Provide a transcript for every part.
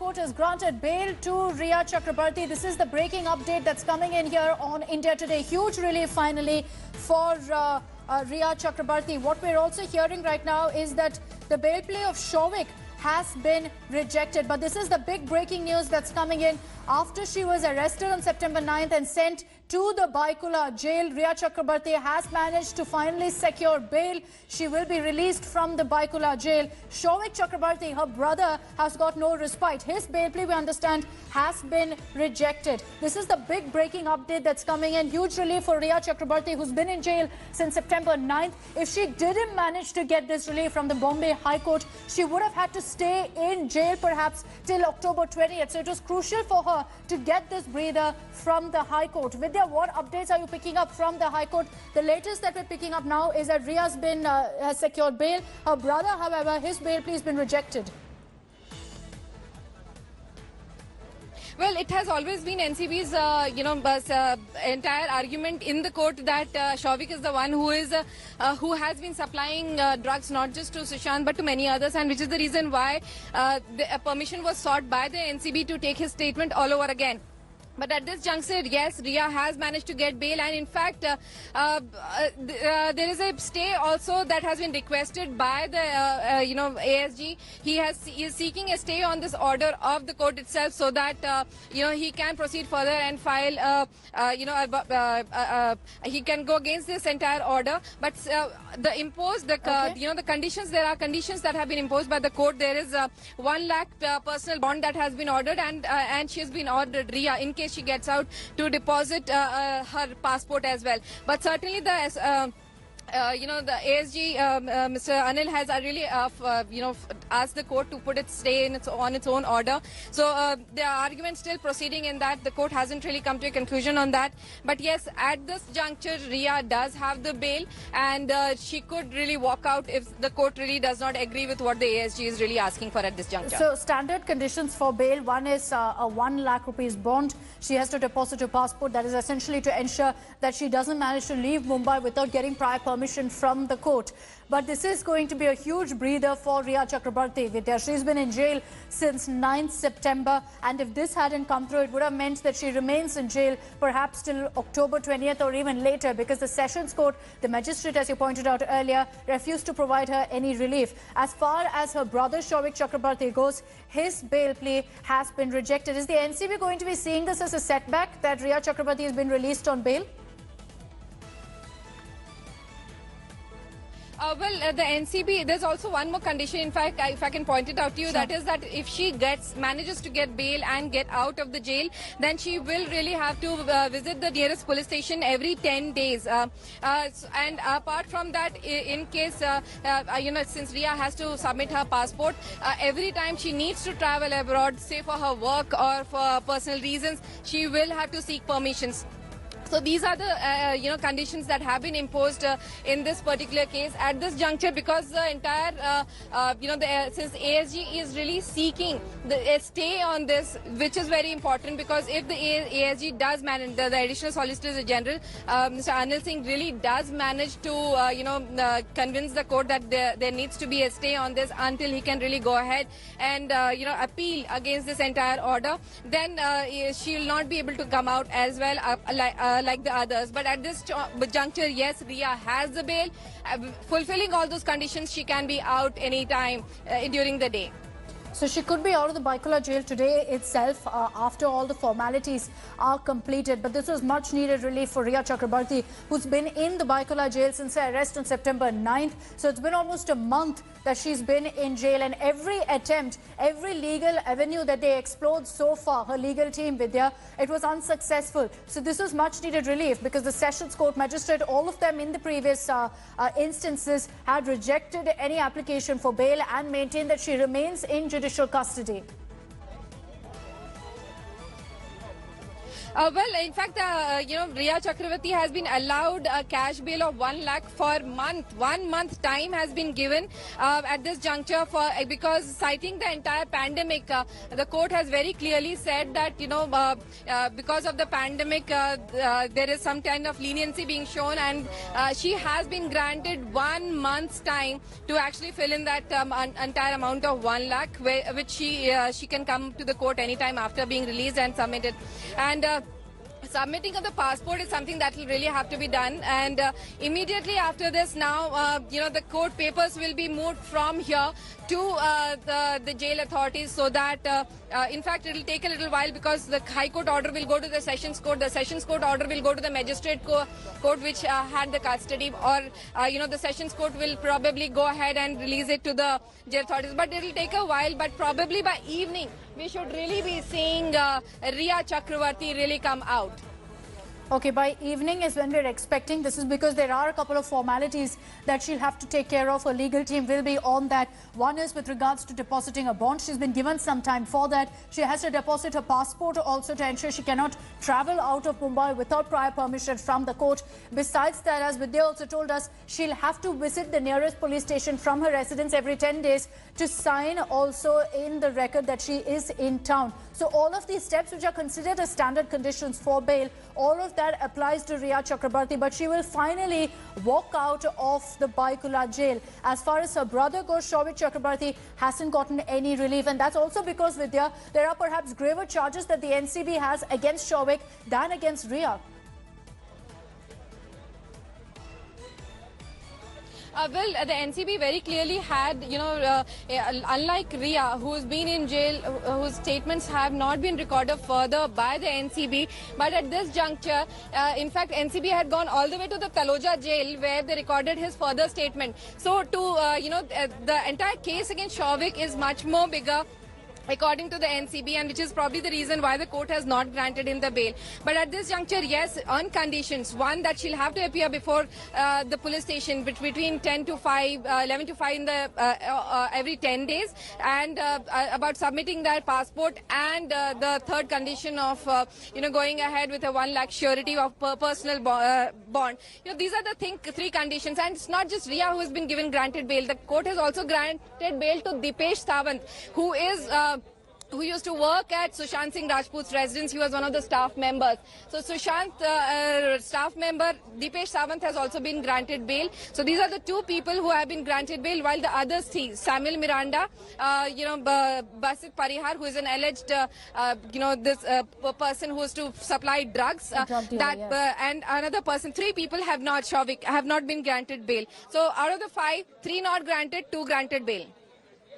Court has granted bail to Rhea Chakrabarti. This is the breaking update that's coming in here on India Today. Huge relief finally for Rhea Chakrabarti. What we're also hearing right now is that the bail plea of Souvik has been rejected. But this is the big breaking news that's coming in. After she was arrested on September 9th and sent to the Byculla jail, Rhea Chakrabarti has managed to finally secure bail. She will be released from the Byculla jail. Souvik Chakrabarti, her brother, has got no respite. His bail plea, we understand, has been rejected. This is the big breaking update that's coming in. Huge relief for Rhea Chakrabarti, who's been in jail since September 9th. If she didn't manage to get this relief from the Bombay High Court, she would have had to stay in jail perhaps till October 20th. So it was crucial for her to get this breather from the High Court. Vidya, what updates are you picking up from the High Court? The latest that we're picking up now is that Rhea's been has secured bail. Her brother, however, his bail plea has been rejected. Well, it has always been NCB's, entire argument in the court that Souvik is the one who has been supplying drugs not just to Sushant but to many others, and which is the reason why the permission was sought by the NCB to take his statement all over again. But at this juncture, yes, Rhea has managed to get bail, and in fact, there is a stay also that has been requested by the ASG. He is seeking a stay on this order of the court itself, so that he can proceed further and file he can go against this entire order. But the conditions, there are conditions that have been imposed by the court. There is 1 lakh personal bond that has been ordered, and she has been ordered, Rhea, in case she gets out, to deposit her passport as well. But certainly the the ASG, Mr. Anil, has really asked the court to put its stay on its own order. So the argument still proceeding in that. The court hasn't really come to a conclusion on that. But yes, at this juncture, Rhea does have the bail, and she could really walk out if the court really does not agree with what the ASG is really asking for at this juncture. So standard conditions for bail: one is a 1 lakh rupees bond. She has to deposit her passport. That is essentially to ensure that she doesn't manage to leave Mumbai without getting prior permission from the court. But this is going to be a huge breather for Rhea Chakrabarti. Vidya, she's been in jail since 9th September, and if this hadn't come through, it would have meant that she remains in jail perhaps till October 20th or even later, because the Sessions Court, the magistrate, as you pointed out earlier, refused to provide her any relief. As far as her brother Souvik Chakrabarti goes, his bail plea has been rejected. Is the NCB going to be seeing this as a setback, that Rhea Chakrabarti has been released on bail? The NCB, there's also one more condition. In fact, if I can point it out to you, that is that if she manages to get bail and get out of the jail, then she will really have to visit the nearest police station every 10 days. And apart from that, in case, since Rhea has to submit her passport, every time she needs to travel abroad, say for her work or for personal reasons, she will have to seek permissions. So these are the conditions that have been imposed in this particular case at this juncture, because the entire since ASG is really seeking a stay on this, which is very important, because if the ASG does manage, the additional Solicitor General Mr. Anil Singh really does manage to convince the court that there needs to be a stay on this until he can really go ahead and appeal against this entire order, then she will not be able to come out as well like the others. But at this juncture, yes, Rhea has the bail. Fulfilling all those conditions, she can be out anytime during the day. So she could be out of the Byculla jail today itself after all the formalities are completed. But this was much needed relief for Rhea Chakrabarti, who's been in the Byculla jail since her arrest on September 9th. So it's been almost a month that she's been in jail, and every attempt, every legal avenue that they explored so far, her legal team, Vidya, it was unsuccessful. So this was much needed relief, because the Sessions Court magistrate, all of them in the previous instances, had rejected any application for bail and maintained that she remains in judicial custody. Well, in fact, Riya Chakravarti has been allowed a cash bail of 1 lakh for month. 1 month time has been given at this juncture because citing the entire pandemic, the court has very clearly said that because of the pandemic, there is some kind of leniency being shown, and she has been granted 1 month's time to actually fill in that entire amount of 1 lakh, which she can come to the court anytime after being released and submit it. And submitting of the passport is something that will really have to be done, and immediately after this now the court papers will be moved from here to the jail authorities, so that in fact it will take a little while because the High Court order will go to the Sessions Court, the Sessions Court order will go to the Magistrate Court which had the custody, or the Sessions Court will probably go ahead and release it to the jail authorities, but it will take a while. But probably by evening we should really be seeing Riya Chakravarti really come out. Okay, by evening is when we're expecting. This is because there are a couple of formalities that she'll have to take care of. Her legal team will be on that. One is with regards to depositing a bond. She's been given some time for that. She has to deposit her passport also to ensure she cannot travel out of Mumbai without prior permission from the court. Besides that, as Vidya also told us, she'll have to visit the nearest police station from her residence every 10 days to sign also in the record that she is in town. So all of these steps, which are considered as standard conditions for bail, all of that applies to Riya Chakrabarti, but she will finally walk out of the Baikula jail. As far as her brother goes, Shouvik Chakrabarti hasn't gotten any relief, and that's also because, Vidya, there are perhaps graver charges that the NCB has against Shouvik than against Riya. Well, the NCB very clearly had, unlike Riya, who's been in jail, whose statements have not been recorded further by the NCB, but at this juncture, in fact, NCB had gone all the way to the Taloja jail where they recorded his further statement. So, the entire case against Shouvik is much more bigger, according to the NCB, and which is probably the reason why the court has not granted him the bail. But at this juncture, yes, on conditions. One, that she'll have to appear before the police station between 10 to 5, 11 to 5 in the every 10 days, and about submitting their passport, and the third condition of going ahead with a 1 lakh surety of personal bond. These are the three conditions, and it's not just Riya who has been given granted bail. The court has also granted bail to Dipesh Sawant, who used to work at Sushant Singh Rajput's residence. He was one of the staff members. So Sushant, staff member Dipesh Sawant, has also been granted bail. So these are the two people who have been granted bail, while the others three, Samuel Miranda, Basit Parihar, who is an alleged, this person who is to supply drugs, and another person, three people have not, Shouvik, have not been granted bail. So out of the 5, 3 not granted, 2 granted bail.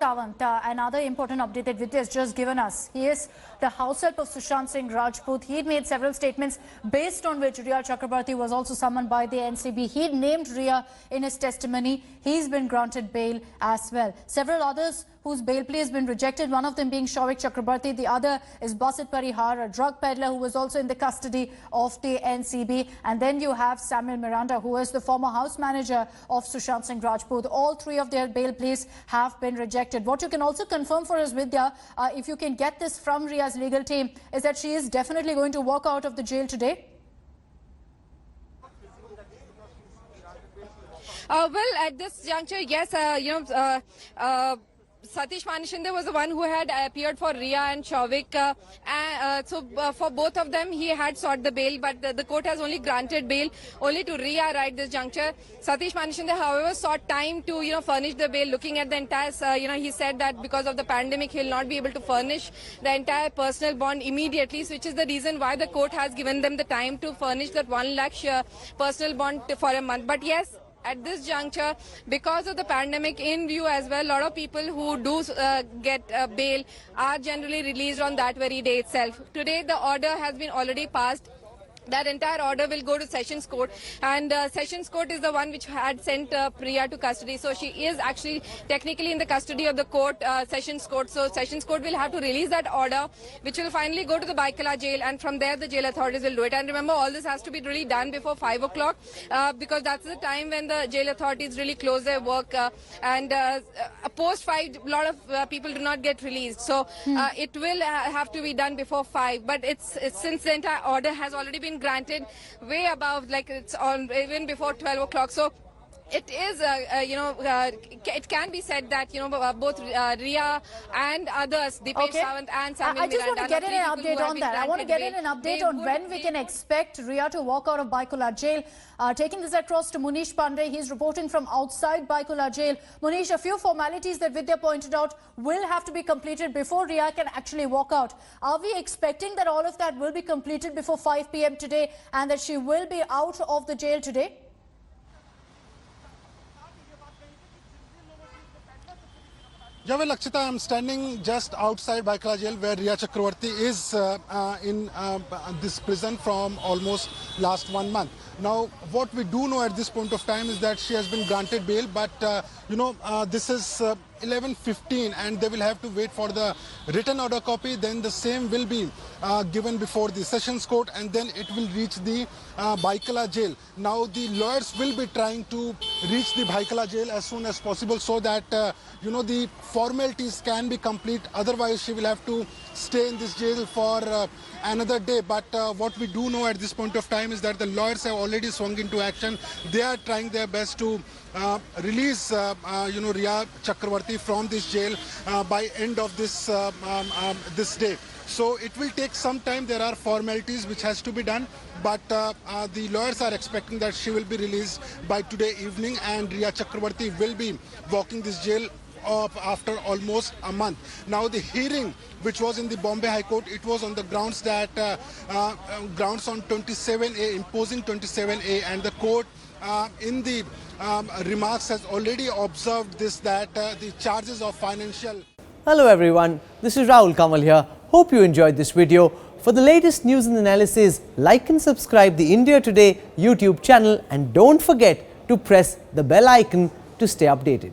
Sawant, another important update that Vidya has just given us. He is the house help of Sushant Singh Rajput. He made several statements based on which Riya Chakrabarti was also summoned by the NCB. He named Riya in his testimony. He's been granted bail as well. Several others whose bail plea has been rejected, one of them being Shouvik Chakrabarti. The other is Basit Parihar, a drug peddler who was also in the custody of the NCB. And then you have Samuel Miranda, who is the former house manager of Sushant Singh Rajput. All three of their bail pleas have been rejected. What you can also confirm for us, Vidya, if you can get this from Riya's legal team, is that she is definitely going to walk out of the jail today? Well, at this juncture, yes, Satish Manishinde was the one who had appeared for Riya and Shouvik. For both of them, he had sought the bail, but the court has only granted bail only to Riya right this juncture. Satish Manishinde, however, sought time to, furnish the bail. Looking at the entire, he said that because of the pandemic, he will not be able to furnish the entire personal bond immediately, which is the reason why the court has given them the time to furnish that 1 lakh personal bond for a month. But yes, at this juncture, because of the pandemic in view as well, a lot of people who do get bail are generally released on that very day itself. Today, the order has been already passed that entire order will go to Sessions Court, and Sessions Court is the one which had sent Priya to custody. So she is actually technically in the custody of the court, Sessions Court. So Sessions Court will have to release that order, which will finally go to the Baikala jail, and from there the jail authorities will do it. And remember, all this has to be really done before 5 o'clock, because that's the time when the jail authorities really close their work. And post 5, a lot of people do not get released. So it will have to be done before 5. But it's since the entire order has already been granted way above, like it's on even before 12 o'clock. So it is, it can be said that, both Riya and others, Dipesh Sawant and Samuel I just want to Miranda, get in an update on that. I want to get in an update on when we can expect Riya to walk out of Baikula jail. Taking this across to Munish Pandey, he's reporting from outside Baikula jail. Munish, a few formalities that Vidya pointed out will have to be completed before Riya can actually walk out. Are we expecting that all of that will be completed before 5 p.m. today and that she will be out of the jail today? Yeah, well, Akshita, I'm standing just outside Baikala jail where Riya Chakrabarti is in this prison from almost last 1 month. Now, what we do know at this point of time is that she has been granted bail, but this is 11:15 and they will have to wait for the written order copy. Then the same will be given before the Sessions Court, and then it will reach the Baikala jail. Now, the lawyers will be trying to reach the Baikala jail as soon as possible so that the formalities can be complete. Otherwise, she will have to stay in this jail for another day. But what we do know at this point of time is that the lawyers have already swung into action. They are trying their best to release Riya Chakrabarti from this jail by end of this this day. So it will take some time. There are formalities which has to be done, but the lawyers are expecting that she will be released by today evening, and Riya Chakrabarti will be walking this jail after almost a month. Now, the hearing which was in the Bombay High Court, it was on the grounds that grounds on 27A, imposing 27A, and the court in the remarks has already observed this, that the charges of financial... Hello everyone, this is Rahul Kamal here. Hope you enjoyed this video. For the latest news and analysis, like and subscribe the India Today YouTube channel, and don't forget to press the bell icon to stay updated.